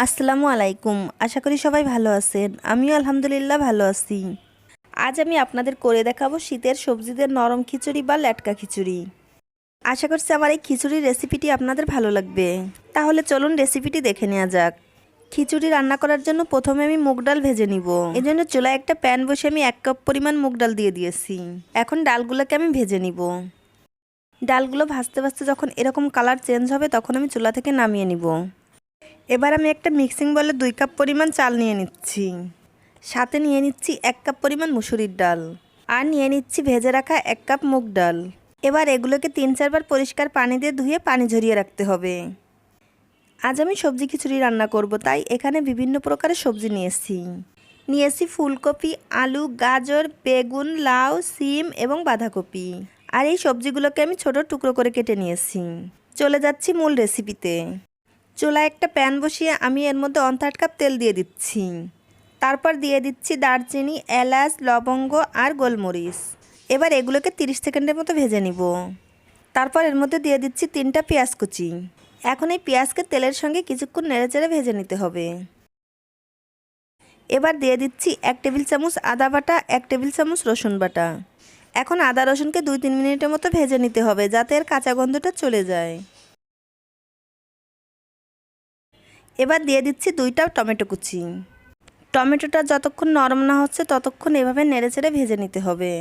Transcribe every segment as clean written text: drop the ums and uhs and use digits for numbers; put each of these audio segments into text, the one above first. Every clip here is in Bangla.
আসসালামু আলাইকুম। আশা করি সবাই ভালো আছেন। আমিও আলহামদুলিল্লাহ ভালো আছি। আজ আমি আপনাদের করে দেখাবো শীতের সবজিদের নরম খিচুড়ি বা ল্যাটকা খিচুড়ি। আশা করছি আমার এই খিচুড়ির রেসিপিটি আপনাদের ভালো লাগবে। তাহলে চলুন রেসিপিটি দেখে নেওয়া যাক। খিচুড়ি রান্না করার জন্য প্রথমে আমি মুগ ডাল ভেজে নিব। এই জন্য চুলায় একটা প্যান বসে আমি 1 কাপ পরিমাণ মুগ ডাল দিয়ে দিয়েছি। এখন ডালগুলোকে আমি ভেজে নিব। ডালগুলো ভাজতে ভাজতে যখন এরকম কালার চেঞ্জ হবে তখন আমি চুলা থেকে নামিয়ে নিব। এবার আমি একটা মিক্সিং বলে 2 কাপ পরিমাণ চাল নিয়ে নিচ্ছি। সাথে নিয়ে নিচ্ছি 1 কাপ পরিমাণ মুসুরির ডাল। আর নিয়ে নিচ্ছি ভেজে রাখা 1 কাপ মুগ ডাল। এবার এগুলোকে 3-4 বার পরিষ্কার পানি দিয়ে ধুয়ে পানি ঝরিয়ে রাখতে হবে। আজ আমি সবজি খিচুড়ি রান্না করব, তাই এখানে বিভিন্ন প্রকারের সবজি নিয়েছি ফুলকপি, আলু, গাজর, বেগুন, লাউ, সিম এবং বাঁধাকপি। আর এই সবজিগুলোকে আমি ছোট টুকরো করে কেটে নিয়েছি। চলে যাচ্ছি মূল রেসিপিতে। চুলায় একটা প্যান বসিয়ে আমি এর মধ্যে 1/3 কাপ তেল দিয়ে দিচ্ছি। তারপর দিয়ে দিচ্ছি দারচিনি, এলাচ, লবঙ্গ আর গোলমরিচ। এবার এগুলোকে 30 সেকেন্ডের মতো ভেজে নিব। তারপর এর মধ্যে দিয়ে দিচ্ছি 3টা পেঁয়াজ কুচি। এখন এই পেঁয়াজকে তেলের সঙ্গে কিছুক্ষণ নেড়েচেড়ে ভেজে নিতে হবে। এবার দিয়ে দিচ্ছি 1 টেবিল চামচ আদা বাটা, 1 টেবিল চামচ রসুন বাটা। এখন আদা রসুনকে 2-3 মিনিটের মতো ভেজে নিতে হবে, যাতে এর কাঁচা গন্ধটা চলে যায়। এবার দিয়ে দিচ্ছি 2টা টমেটো কুচি। টমেটোটা যতক্ষণ নরম না হচ্ছে ততক্ষণ এভাবে নেড়েচেড়ে ভেজে নিতে হবে।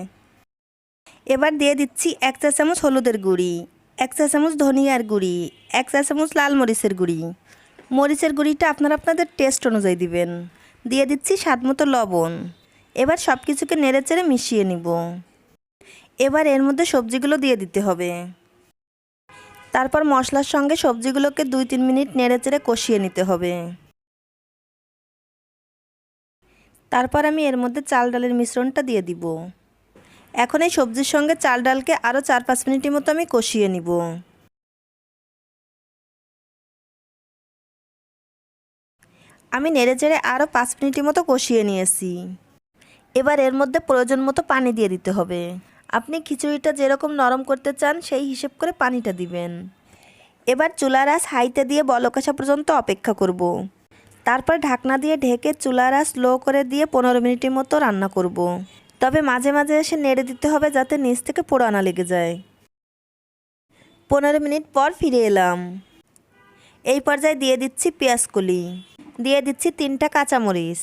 এবার দিয়ে দিচ্ছি 1 চা চামচ হলুদের গুঁড়ি, 1 চা চামচ ধনিয়ার গুঁড়ি, 1 চা চামচ লাল মরিচের গুঁড়ি। মরিচের গুঁড়িটা আপনারা আপনাদের টেস্ট অনুযায়ী দিবেন। দিয়ে দিচ্ছি স্বাদমতো লবণ। এবার সব কিছুকে নেড়েচেড়ে মিশিয়ে নিব। এবার এর মধ্যে সবজিগুলো দিয়ে দিতে হবে। তারপর মশলার সঙ্গে সবজিগুলোকে 2-3 মিনিট নেড়েচেড়ে কষিয়ে নিতে হবে। তারপর আমি এর মধ্যে চাল ডালের মিশ্রণটা দিয়ে দিব। এখন এই সবজির সঙ্গে চাল ডালকে আরও 4-5 মিনিটের মতো আমি কষিয়ে নিব। আমি নেড়েচেড়ে আরও 5 মিনিটের মতো কষিয়ে নিয়েছি। এবার এর মধ্যে প্রয়োজন মতো পানি দিয়ে দিতে হবে। আপনি খিচুড়িটা যেরকম নরম করতে চান সেই হিসেব করে পানিটা দিবেন। এবার চুলার আঁচ হাইতে দিয়ে বলক আসা পর্যন্ত অপেক্ষা করব। তারপর ঢাকনা দিয়ে ঢেকে চুলার আঁচ স্লো করে দিয়ে 15 মিনিটের মতো রান্না করব। তবে মাঝে মাঝে এসে নেড়ে দিতে হবে, যাতে নিচ থেকে পোড়া না লেগে যায়। 15 মিনিট পর ফিরে এলাম। এই পর্যায়ে দিয়ে দিচ্ছি পেঁয়াজ কলি, দিয়ে দিচ্ছি 3টা কাঁচামরিচ।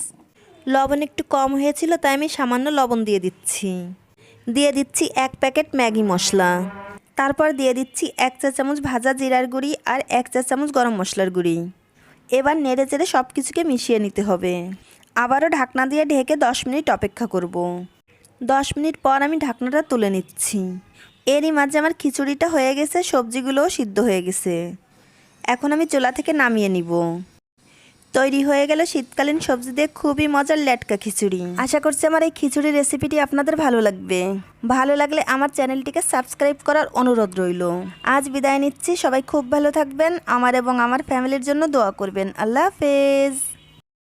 লবণ একটু কম হয়েছিল, তাই আমি সামান্য লবণ দিয়ে দিচ্ছি। দিয়ে দিচ্ছি 1 প্যাকেট ম্যাগি মশলা। তারপর দিয়ে দিচ্ছি 1 চা চামচ ভাজা জিরার গুঁড়ি আর 1 চা চামচ গরম মশলার গুঁড়ি। এবার নেড়েচেড়ে সব কিছুকে মিশিয়ে নিতে হবে। আবারও ঢাকনা দিয়ে ঢেকে 10 মিনিট অপেক্ষা করব। 10 মিনিট পর আমি ঢাকনাটা তুলে নিচ্ছি। এরই মাঝে আমার খিচুড়িটা হয়ে গেছে, সবজিগুলোও সিদ্ধ হয়ে গেছে। এখন আমি চুলা থেকে নামিয়ে নিব। তৈরি হয়ে গেল শীতকালীন সবজি দিয়ে খুবই মজার ল্যাটকা খিচুড়ি। আশা করছি আমার এই খিচুড়ি রেসিপিটি আপনাদের ভালো লাগবে। ভালো লাগলে আমার চ্যানেলটিকে সাবস্ক্রাইব করার অনুরোধ রইল। আজ বিদায় নিচ্ছি। সবাই খুব ভালো থাকবেন। আমার এবং আমার ফ্যামিলির জন্য দোয়া করবেন। আল্লাহ হাফেজ।